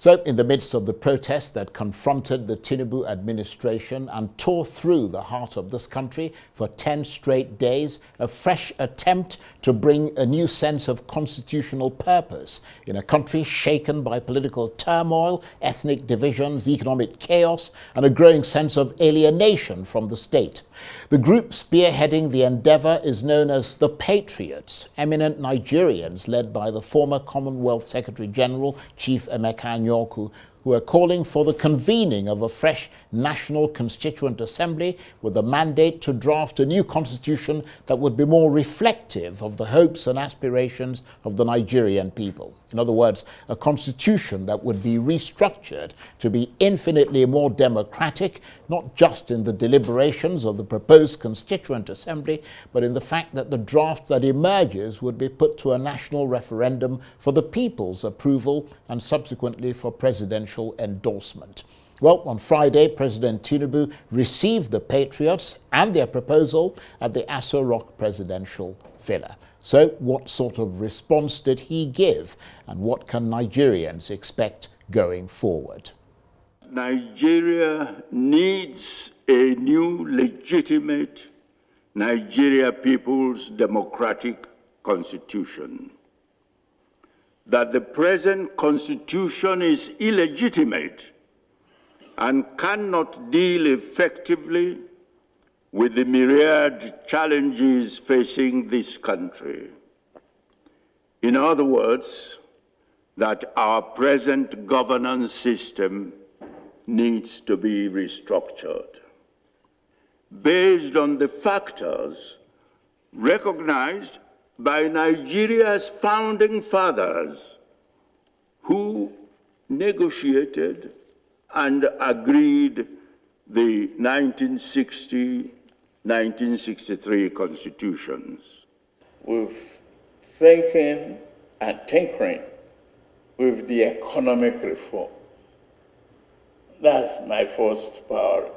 So, in the midst of the protests that confronted the Tinubu administration and tore through the heart of this country for 10 straight days, a fresh attempt to bring a new sense of constitutional purpose in a country shaken by political turmoil, ethnic divisions, economic chaos, and a growing sense of alienation from the state. The group spearheading the endeavor is known as the Patriots, eminent Nigerians led by the former Commonwealth Secretary General, Chief Emeka Ann-Kio, who are calling for the convening of a fresh National Constituent Assembly with a mandate to draft a new constitution that would be more reflective of the hopes and aspirations of the Nigerian people. In other words, a constitution that would be restructured to be infinitely more democratic, not just in the deliberations of the proposed Constituent Assembly, but in the fact that the draft that emerges would be put to a national referendum for the people's approval and subsequently for presidential endorsement. Well, on Friday, President Tinubu received the Patriots and their proposal at the Aso Rock presidential villa. So what sort of response did he give, and what can Nigerians expect going forward? Nigeria needs a new legitimate Nigeria People's Democratic Constitution. That the present constitution is illegitimate and cannot deal effectively with the myriad challenges facing this country. In other words, that our present governance system needs to be restructured based on the factors recognized by Nigeria's founding fathers, who negotiated and agreed the 1960-1963 constitutions. With thinking and tinkering with the economic reform. That's my first priority.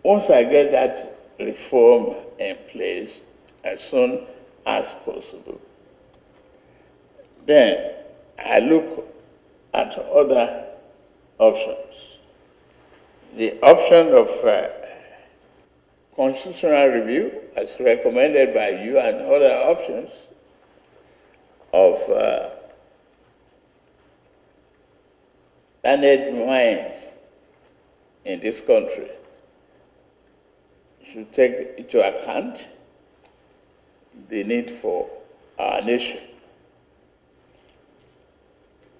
Once I get that reform in place as soon as possible, then I look at other options. The option of constitutional review, as recommended by you, and other options of learned minds in this country should take into account the need for our nation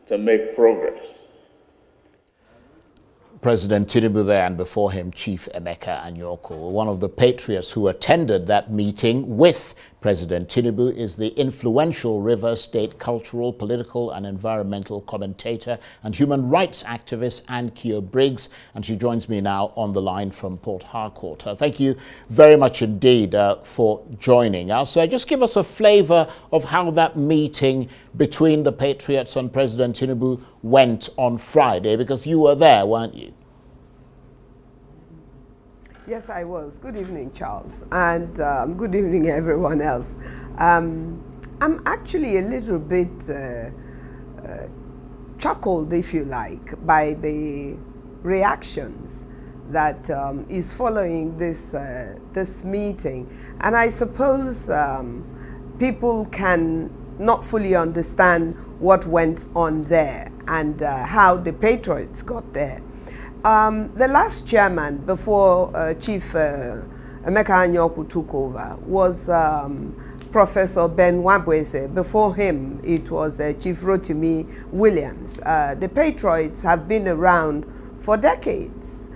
to make progress. President Tinubu there, and before him Chief Emeka Ann-Kio. One of the patriots who attended that meeting with President Tinubu is the influential Rivers State cultural, political and environmental commentator and human rights activist Ann-Kio Briggs, and she joins me now on the line from Port Harcourt. Thank you very much indeed for joining us. Just give us a flavor of how that meeting between the Patriots and President Tinubu went on Friday, because you were there, weren't you? Yes, I was. Good evening, Charles, and good evening, everyone else. I'm actually a little bit chuckled, if you like, by the reactions that is following this meeting, and I suppose people can not fully understand what went on there and how the Patriots got there. The last chairman before Chief Emeka Ann-Kio took over was Professor Ben Wabweze. Before him, it was Chief Rotimi Williams. The Patriots have been around for decades.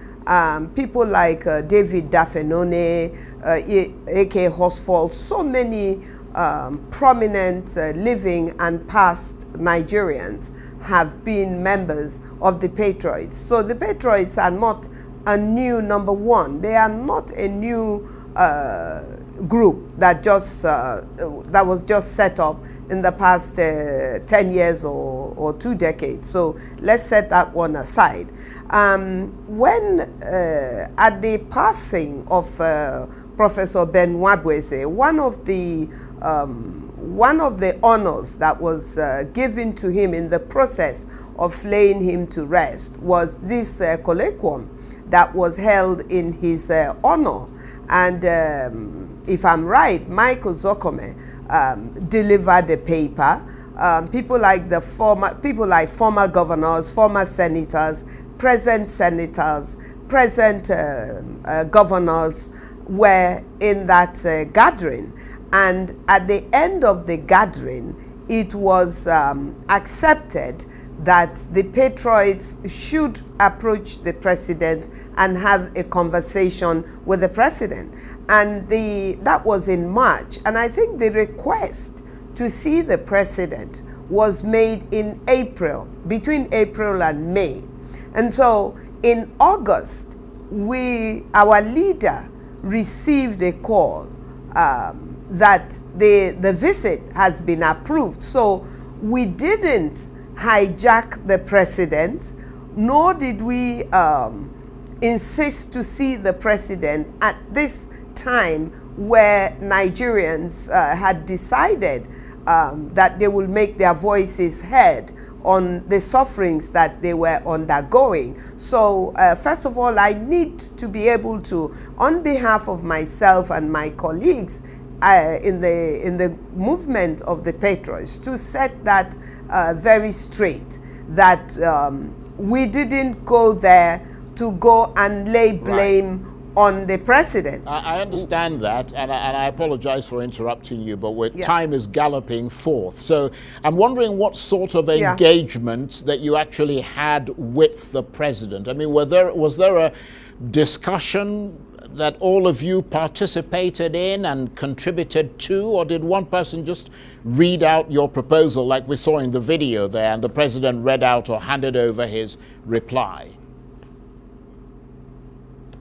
People like David Dafenone, A.K. Hosford, so many prominent living and past Nigerians have been members of the Patriots. So the Patriots are not a new number one. They are not a new group that was just set up in the past 10 years or 2 decades. So let's set that one aside. When at the passing of Professor Ben Wabweze, one of the one of the honors that was given to him in the process of laying him to rest was this colloquium that was held in his honor. And if I'm right, Michael Zokome delivered the paper. People like former governors, former senators, present governors were in that gathering. And at the end of the gathering, it was accepted that the Patriots should approach the president and have a conversation with the president. And that was in March. And I think the request to see the president was made in April, between April and May. And so in August, our leader received a call that the visit has been approved. So we didn't hijack the president, nor did we insist to see the president at this time where Nigerians had decided that they will make their voices heard on the sufferings that they were undergoing. So first of all, I need to be able to, on behalf of myself and my colleagues in the movement of the Patriots, to set that very straight, that we didn't go there to go and lay blame on the president. I understand that, and I apologize for interrupting you, but time is galloping forth. So I'm wondering what sort of engagement that you actually had with the president. I mean, was there a discussion that all of you participated in and contributed to, or did one person just read out your proposal like we saw in the video there, and the president read out or handed over his reply?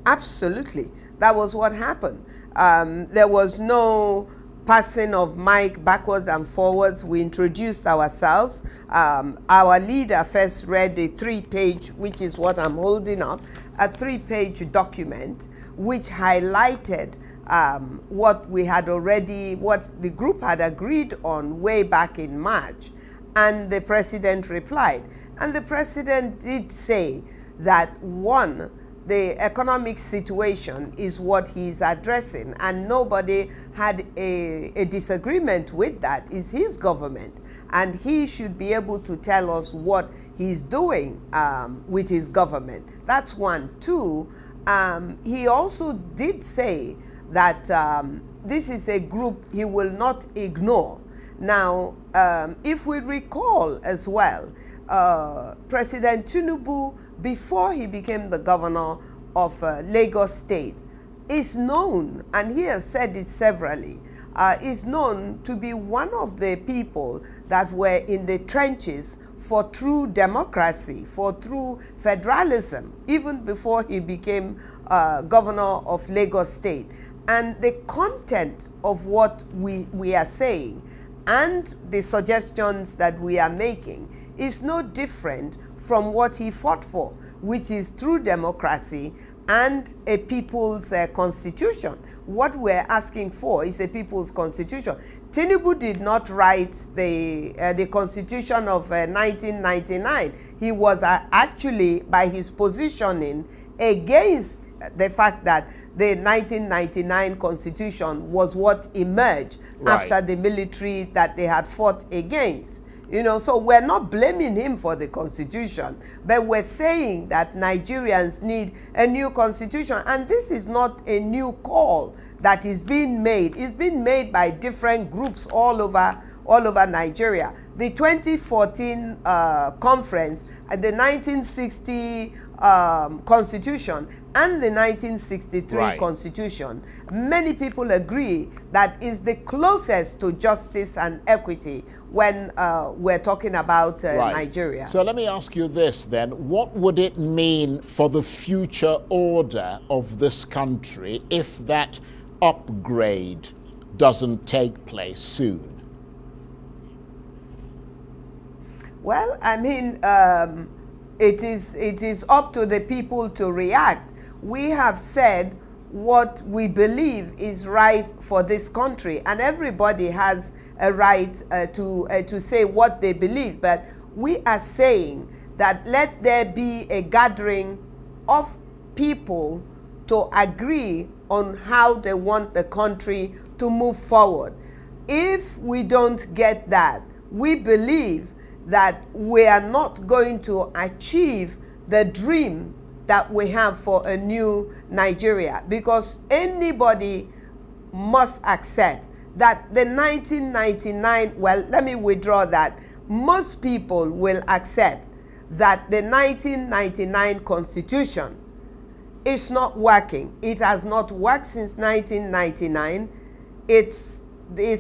Absolutely. That was what happened. There was no passing of mic backwards and forwards. We introduced ourselves. Our leader first read a 3-page, which is what I'm holding up, a 3-page document which highlighted what the group had agreed on way back in March. And the president replied. And the president did say that, one, the economic situation is what he's addressing, and nobody had a disagreement with that. It's his government, and he should be able to tell us what he's doing with his government. That's one. Two, he also did say that this is a group he will not ignore. Now, if we recall as well, President Tinubu, before he became the governor of Lagos State, is known, and he has said it severally, is known to be one of the people that were in the trenches for true democracy, for true federalism, even before he became governor of Lagos State. And the content of what we are saying and the suggestions that we are making is no different from what he fought for, which is true democracy and a people's constitution. What we're asking for is a people's constitution. Tinubu did not write the constitution of 1999. He was actually, by his positioning, against the fact that the 1999 constitution was what emerged after the military that they had fought against. You know, so we're not blaming him for the constitution, but we're saying that Nigerians need a new constitution. And this is not a new call that is being made. It's been made by different groups all over Nigeria. The 2014 conference, the 1960 constitution and the 1963 constitution, many people agree that is the closest to justice and equity when we're talking about Nigeria. So let me ask you this then. What would it mean for the future order of this country if that upgrade doesn't take place soon? Well, I mean, it is up to the people to react. We have said what we believe is right for this country, and everybody has a right to say what they believe. But we are saying that let there be a gathering of people to agree on how they want the country to move forward. If we don't get that, we believe that we are not going to achieve the dream that we have for a new Nigeria, because anybody must accept that the 1999, well, let me withdraw that. Most people will accept that the 1999 Constitution is not working. It has not worked since 1999. It's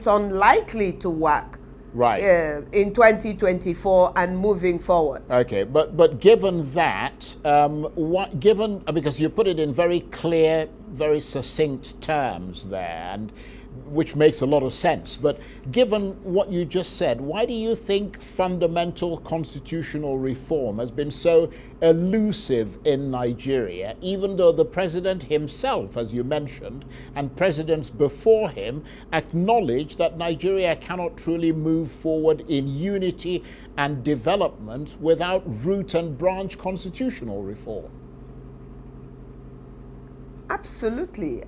unlikely to work in 2024 and moving forward. Okay, but given that, because you put it in very clear, very succinct terms there, and which makes a lot of sense. But given what you just said, why do you think fundamental constitutional reform has been so elusive in Nigeria, even though the president himself, as you mentioned, and presidents before him acknowledged that Nigeria cannot truly move forward in unity and development without root and branch constitutional reform? Absolutely.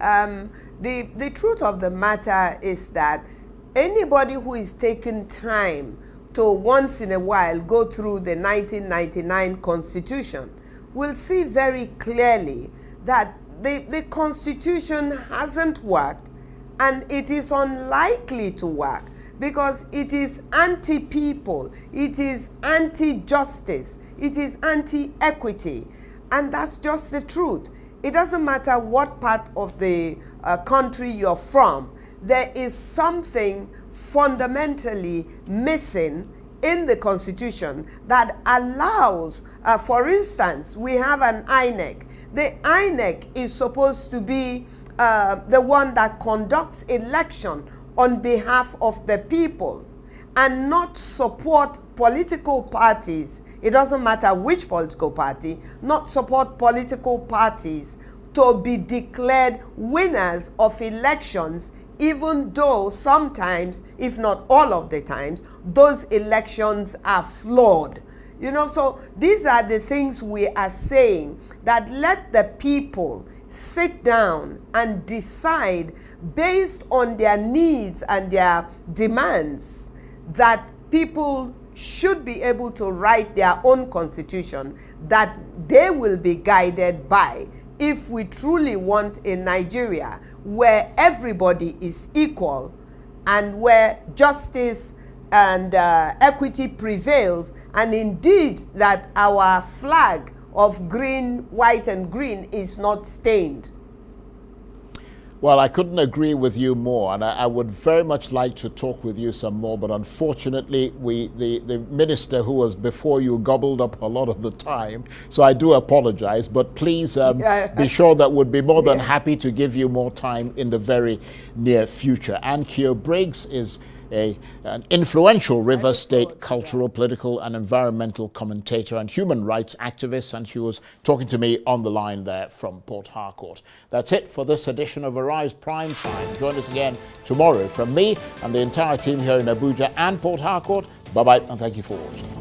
The truth of the matter is that anybody who is taking time to once in a while go through the 1999 Constitution will see very clearly that the Constitution hasn't worked, and it is unlikely to work because it is anti-people, it is anti-justice, it is anti-equity, and that's just the truth. It doesn't matter what part of the country you're from, there is something fundamentally missing in the Constitution that allows, for instance, we have an INEC. The INEC is supposed to be the one that conducts election on behalf of the people and not support political parties. It doesn't matter which political party, not support political parties to be declared winners of elections, even though sometimes, if not all of the times, those elections are flawed. You know, so these are the things we are saying, that let the people sit down and decide based on their needs and their demands, that people should be able to write their own constitution that they will be guided by, if we truly want a Nigeria where everybody is equal and where justice and equity prevails, and indeed that our flag of green, white and green is not stained. Well, I couldn't agree with you more, and I would very much like to talk with you some more, but unfortunately, the minister who was before you gobbled up a lot of the time, so I do apologize, but please be sure that we'd be more than happy to give you more time in the very near future. Ann-Kio Briggs is an influential River State cultural, political and environmental commentator and human rights activist, and she was talking to me on the line there from Port Harcourt. That's it for this edition of Arise Prime Time. Join us again tomorrow from me and the entire team here in Abuja and Port Harcourt. Bye-bye and thank you for watching.